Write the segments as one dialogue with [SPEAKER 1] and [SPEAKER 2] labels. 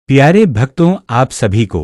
[SPEAKER 1] प्यारे भक्तों, आप सभी को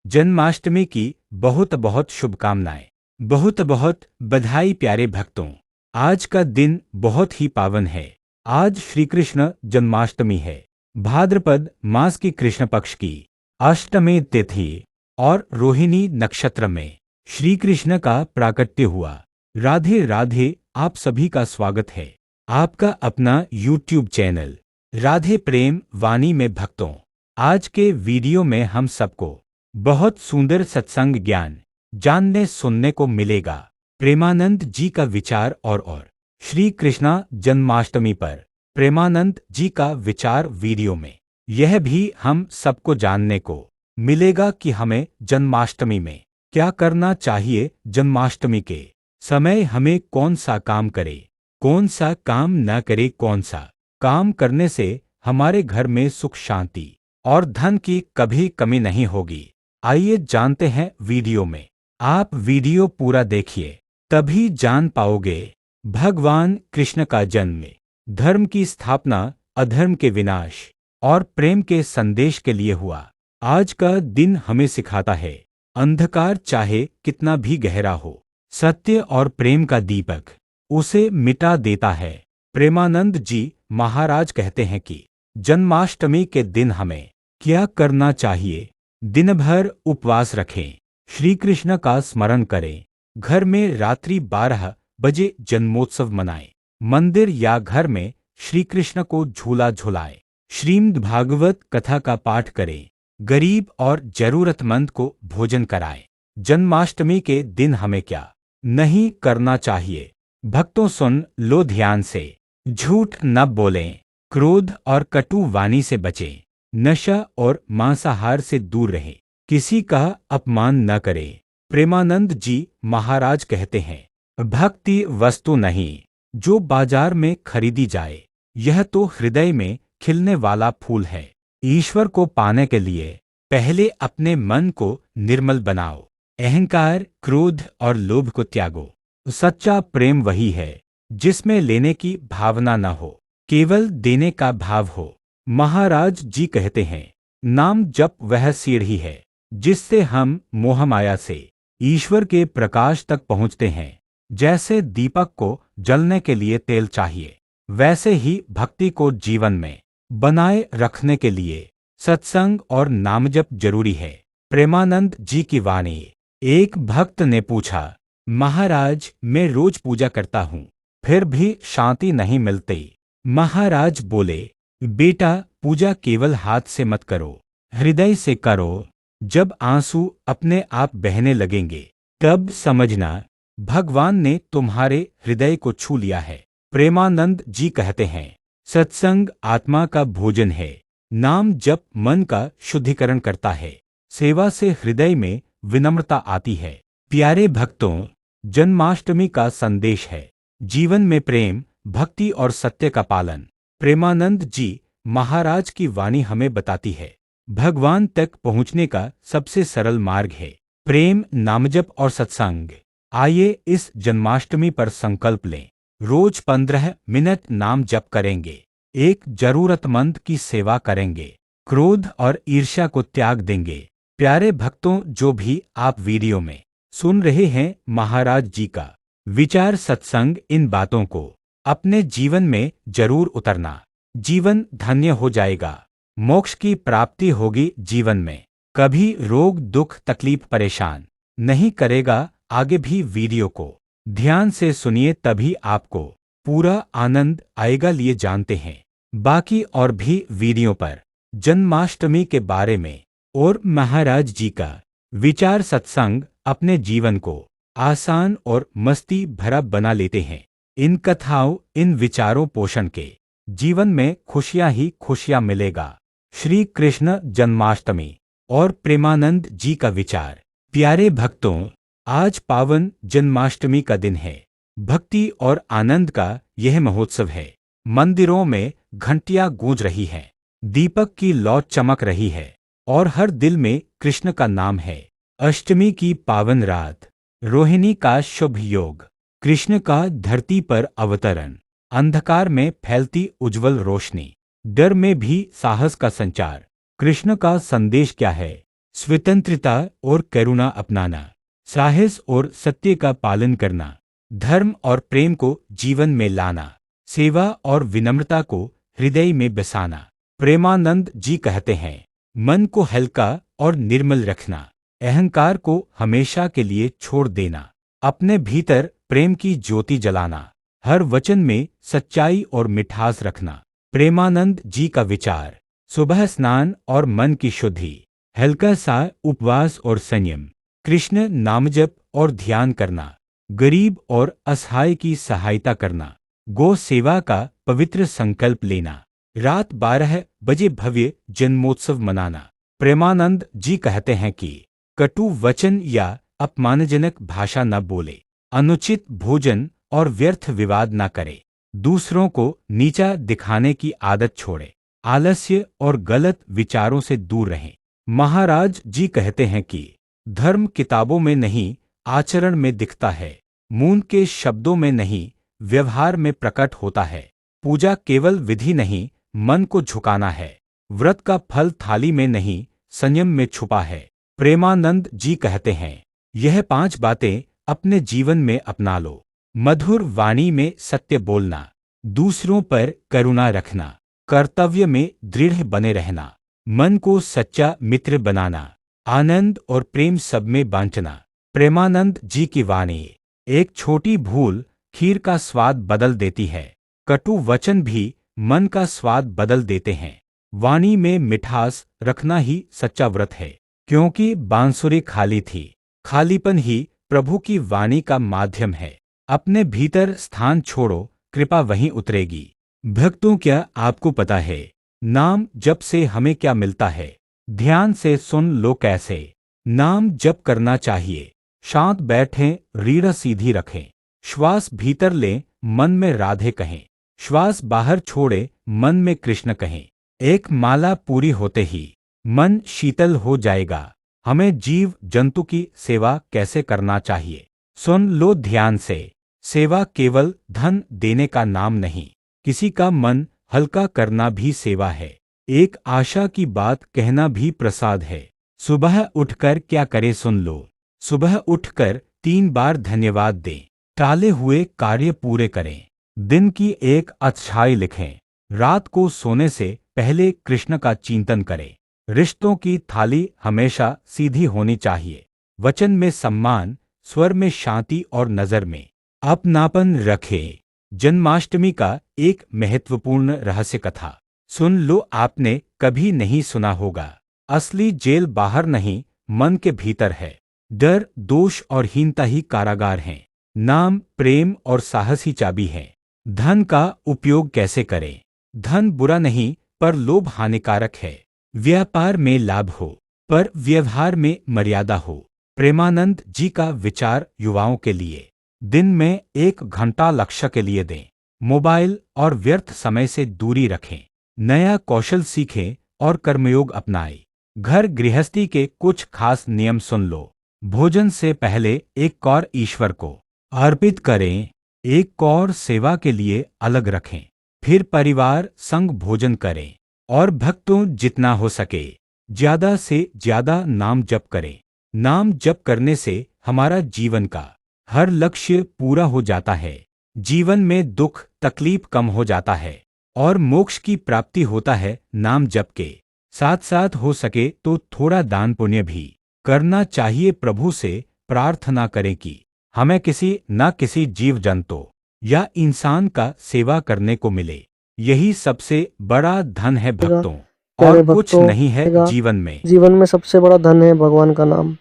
[SPEAKER 1] जन्माष्टमी की बहुत बहुत शुभकामनाएं, बहुत बहुत बधाई। प्यारे भक्तों, आज का दिन बहुत ही पावन है। आज श्री कृष्ण जन्माष्टमी है। भाद्रपद मास की कृष्ण पक्ष की अष्टमी तिथि और रोहिणी नक्षत्र में श्री कृष्ण का प्राकट्य हुआ। राधे राधे। आप सभी का स्वागत है आपका अपना YouTube चैनल राधे प्रेम वाणी में। भक्तों, आज के वीडियो में हम सबको बहुत सुंदर सत्संग ज्ञान जानने सुनने को मिलेगा। प्रेमानंद जी का विचार और श्री कृष्णा जन्माष्टमी पर प्रेमानंद जी का विचार वीडियो में। यह भी हम सबको जानने को मिलेगा कि हमें जन्माष्टमी में क्या करना चाहिए। जन्माष्टमी के समय हमें कौन सा काम करे, कौन सा काम न करे, कौन सा काम करने से हमारे घर में सुख शांति और धन की कभी कमी नहीं होगी। आइए जानते हैं वीडियो में। आप वीडियो पूरा देखिए, तभी जान पाओगे। भगवान कृष्ण का जन्म धर्म की स्थापना, अधर्म के विनाश और प्रेम के संदेश के लिए हुआ। आज का दिन हमें सिखाता है, अंधकार चाहे कितना भी गहरा हो, सत्य और प्रेम का दीपक उसे मिटा देता है। प्रेमानंद जी महाराज कहते हैं कि जन्माष्टमी के दिन हमें क्या करना चाहिए। दिन भर उपवास रखें, श्री कृष्ण का स्मरण करें, घर में रात्रि 12 बजे जन्मोत्सव मनाएं, मंदिर या घर में श्री कृष्ण को झूला झुलाएं, श्रीमद् भागवत कथा का पाठ करें, गरीब और जरूरतमंद को भोजन कराएं। जन्माष्टमी के दिन हमें क्या नहीं करना चाहिए। भक्तों, सुन लो ध्यान से। झूठ न बोलें, क्रोध और कटु वाणी से बचें, नशा और मांसाहार से दूर रहें, किसी का अपमान न करें। प्रेमानंद जी महाराज कहते हैं, भक्ति वस्तु नहीं जो बाजार में खरीदी जाए, यह तो हृदय में खिलने वाला फूल है। ईश्वर को पाने के लिए पहले अपने मन को निर्मल बनाओ, अहंकार, क्रोध और लोभ को त्यागो। सच्चा प्रेम वही है जिसमें लेने की भावना न हो, केवल देने का भाव हो। महाराज जी कहते हैं, नाम जप वह सीढ़ी है जिससे हम मोहमाया से ईश्वर के प्रकाश तक पहुंचते हैं। जैसे दीपक को जलने के लिए तेल चाहिए, वैसे ही भक्ति को जीवन में बनाए रखने के लिए सत्संग और नामजप जरूरी है। प्रेमानंद जी की वाणी। एक भक्त ने पूछा, महाराज मैं रोज पूजा करता हूँ फिर भी शांति नहीं मिलती। महाराज बोले, बेटा पूजा केवल हाथ से मत करो, हृदय से करो। जब आंसू अपने आप बहने लगेंगे तब समझना भगवान ने तुम्हारे हृदय को छू लिया है। प्रेमानंद जी कहते हैं, सत्संग आत्मा का भोजन है, नाम जप मन का शुद्धिकरण करता है, सेवा से हृदय में विनम्रता आती है। प्यारे भक्तों, जन्माष्टमी का संदेश है जीवन में प्रेम, भक्ति और सत्य का पालन। प्रेमानंद जी महाराज की वाणी हमें बताती है, भगवान तक पहुंचने का सबसे सरल मार्ग है प्रेम, नामजप और सत्संग। आइए इस जन्माष्टमी पर संकल्प लें, रोज 15 मिनट नाम जप करेंगे, एक जरूरतमंद की सेवा करेंगे, क्रोध और ईर्ष्या को त्याग देंगे। प्यारे भक्तों, जो भी आप वीडियो में सुन रहे हैं महाराज जी का विचार, सत्संग, इन बातों को अपने जीवन में जरूर उतरना। जीवन धन्य हो जाएगा, मोक्ष की प्राप्ति होगी। जीवन में कभी रोग दुख तकलीफ परेशान नहीं करेगा। आगे भी वीडियो को ध्यान से सुनिए, तभी आपको पूरा आनंद आएगा। लिए जानते हैं बाकी और भी वीडियो पर जन्माष्टमी के बारे में और महाराज जी का विचार, सत्संग अपने जीवन को आसान और मस्ती भरा बना लेते हैं। इन कथाओं, इन विचारों पोषण के जीवन में खुशियां ही खुशियां मिलेगा। श्री कृष्ण जन्माष्टमी और प्रेमानंद जी का विचार। प्यारे भक्तों, आज पावन जन्माष्टमी का दिन है। भक्ति और आनंद का यह महोत्सव है। मंदिरों में घंटियां गूंज रही हैं, दीपक की लौ चमक रही है और हर दिल में कृष्ण का नाम है। अष्टमी की पावन रात, रोहिणी का शुभ योग, कृष्ण का धरती पर अवतरण, अंधकार में फैलती उज्जवल रोशनी, डर में भी साहस का संचार। कृष्ण का संदेश क्या है? स्वतंत्रता और करुणा अपनाना, साहस और सत्य का पालन करना, धर्म और प्रेम को जीवन में लाना, सेवा और विनम्रता को हृदय में बसाना। प्रेमानंद जी कहते हैं, मन को हल्का और निर्मल रखना, अहंकार को हमेशा के लिए छोड़ देना, अपने भीतर प्रेम की ज्योति जलाना, हर वचन में सच्चाई और मिठास रखना। प्रेमानंद जी का विचार, सुबह स्नान और मन की शुद्धि, हल्का सा उपवास और संयम, कृष्ण नामजप और ध्यान करना, गरीब और असहाय की सहायता करना, गौ सेवा का पवित्र संकल्प लेना, रात 12 बजे भव्य जन्मोत्सव मनाना। प्रेमानंद जी कहते हैं कि कटु वचन या अपमानजनक भाषा न बोले, अनुचित भोजन और व्यर्थ विवाद न करे, दूसरों को नीचा दिखाने की आदत छोड़े, आलस्य और गलत विचारों से दूर रहें। महाराज जी कहते हैं कि धर्म किताबों में नहीं, आचरण में दिखता है, मूंद के शब्दों में नहीं, व्यवहार में प्रकट होता है। पूजा केवल विधि नहीं, मन को झुकाना है। व्रत का फल थाली में नहीं, संयम में छुपा है। प्रेमानंद जी कहते हैं, यह 5 बातें अपने जीवन में अपना लो। मधुर वाणी में सत्य बोलना, दूसरों पर करुणा रखना, कर्तव्य में दृढ़ बने रहना, मन को सच्चा मित्र बनाना, आनंद और प्रेम सब में बांटना। प्रेमानंद जी की वाणी, एक छोटी भूल खीर का स्वाद बदल देती है, कटु वचन भी मन का स्वाद बदल देते हैं। वाणी में मिठास रखना ही सच्चा व्रत है, क्योंकि बांसुरी खाली थी, खालीपन ही प्रभु की वाणी का माध्यम है। अपने भीतर स्थान छोड़ो, कृपा वहीं उतरेगी। भक्तों, क्या आपको पता है नाम जप से हमें क्या मिलता है? ध्यान से सुन लो कैसे। नाम जप करना चाहिए, शांत बैठें, रीढ़ सीधी रखें, श्वास भीतर लें, मन में राधे कहें, श्वास बाहर छोड़े, मन में कृष्ण कहें। एक माला पूरी होते ही मन शीतल हो जाएगा। हमें जीव जंतु की सेवा कैसे करना चाहिए, सुन लो ध्यान से। सेवा केवल धन देने का नाम नहीं, किसी का मन हल्का करना भी सेवा है। एक आशा की बात कहना भी प्रसाद है। सुबह उठकर क्या करे सुन लो। सुबह उठकर 3 बार धन्यवाद दें, टाले हुए कार्य पूरे करें, दिन की एक अच्छाई लिखें, रात को सोने से पहले कृष्ण का चिंतन करें। रिश्तों की थाली हमेशा सीधी होनी चाहिए, वचन में सम्मान, स्वर में शांति और नजर में अपनापन रखें। जन्माष्टमी का एक महत्वपूर्ण रहस्य कथा सुन लो, आपने कभी नहीं सुना होगा। असली जेल बाहर नहीं, मन के भीतर है। डर, दोष और हीनता ही कारागार हैं। नाम, प्रेम और साहस ही चाबी है। धन का उपयोग कैसे करें? धन बुरा नहीं, पर लोभ हानिकारक है। व्यापार में लाभ हो, पर व्यवहार में मर्यादा हो। प्रेमानंद जी का विचार युवाओं के लिए, दिन में 1 घंटा लक्ष्य के लिए दें। मोबाइल और व्यर्थ समय से दूरी रखें। नया कौशल सीखें और कर्मयोग अपनाएं। घर गृहस्थी के कुछ खास नियम सुन लो। भोजन से पहले 1 कौर ईश्वर को अर्पित करें, 1 कौर सेवा के लिए अलग रखें, फिर परिवार संग भोजन करें। और भक्तों, जितना हो सके ज्यादा से ज्यादा नाम जप करें। नाम जप करने से हमारा जीवन का हर लक्ष्य पूरा हो जाता है। जीवन में दुख तकलीफ कम हो जाता है और मोक्ष की प्राप्ति होता है। नाम जप के साथ साथ हो सके तो थोड़ा दान पुण्य भी करना चाहिए। प्रभु से प्रार्थना करें कि हमें किसी न किसी जीव जंतु या इंसान का सेवा करने को मिले। यही सबसे बड़ा धन है भक्तों,
[SPEAKER 2] प्यारे
[SPEAKER 1] और कुछ
[SPEAKER 2] भक्तों,
[SPEAKER 1] नहीं है जीवन में।
[SPEAKER 2] जीवन में सबसे बड़ा धन है भगवान का नाम।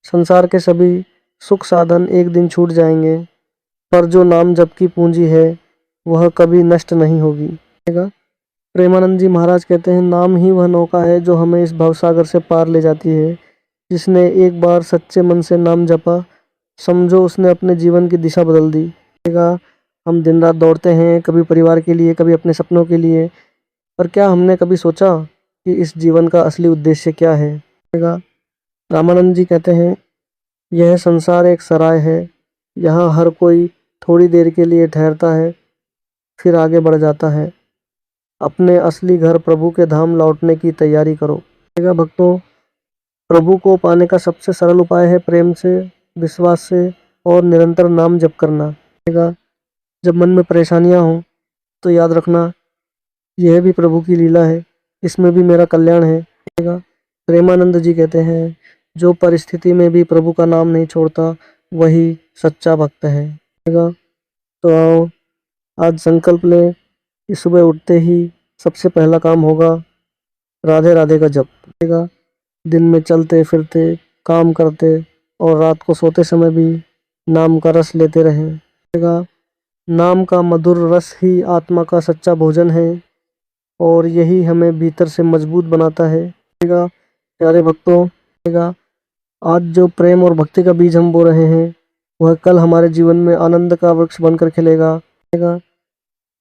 [SPEAKER 2] संसार के सभी सुख साधन एक दिन छूट जाएंगे, पर जो नाम जप की पूंजी है वह कभी नष्ट नहीं होगी। प्रेमानंद जी महाराज कहते हैं, नाम ही वह नौका है जो हमें इस भवसागर से पार ले जाती है। जिसने एक बार सच्चे मन से नाम जपा, समझो उसने अपने जीवन की दिशा बदल दी। हम दिन रात दौड़ते हैं, कभी परिवार के लिए, कभी अपने सपनों के लिए, पर क्या हमने कभी सोचा कि इस जीवन का असली उद्देश्य क्या है? रामानंद जी कहते हैं, यह संसार एक सराय है, यहाँ हर कोई थोड़ी देर के लिए ठहरता है, फिर आगे बढ़ जाता है। अपने असली घर प्रभु के धाम लौटने की तैयारी करो। भक्तों, प्रभु को पाने का सबसे सरल उपाय है प्रेम से, विश्वास से और निरंतर नाम जप करना। जब मन में परेशानियां हों तो याद रखना, यह भी प्रभु की लीला है, इसमें भी मेरा कल्याण है। प्रेमानंद जी कहते हैं, जो परिस्थिति में भी प्रभु का नाम नहीं छोड़ता वही सच्चा भक्त है। तो आओ आज संकल्प लें कि सुबह उठते ही सबसे पहला काम होगा राधे राधे का जप। दिन में चलते फिरते, काम करते और रात को सोते समय भी नाम का रस लेते रहें। नाम का मधुर रस ही आत्मा का सच्चा भोजन है और यही हमें भीतर से मजबूत बनाता है। प्यारे भक्तों, आज जो प्रेम और भक्ति का बीज हम बो रहे हैं वह कल हमारे जीवन में आनंद का वृक्ष बनकर खिलेगा।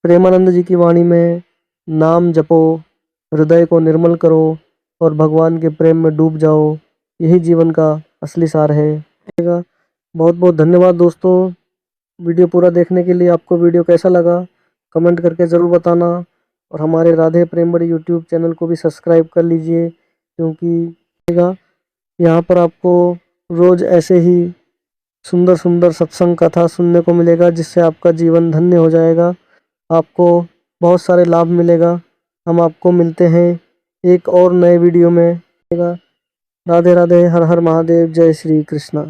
[SPEAKER 2] प्रेमानंद जी की वाणी में नाम जपो, हृदय को निर्मल करो और भगवान के प्रेम में डूब जाओ, यही जीवन का असली सार है। बहुत बहुत धन्यवाद दोस्तों वीडियो पूरा देखने के लिए। आपको वीडियो कैसा लगा कमेंट करके ज़रूर बताना और हमारे राधे प्रेमबड़ी यूट्यूब चैनल को भी सब्सक्राइब कर लीजिए, क्योंकि यहाँ पर आपको रोज़ ऐसे ही सुंदर सुंदर सत्संग कथा सुनने को मिलेगा, जिससे आपका जीवन धन्य हो जाएगा, आपको बहुत सारे लाभ मिलेगा। हम आपको मिलते हैं एक और नए वीडियो में। राधे राधे, हर हर महादेव, जय श्री कृष्णा।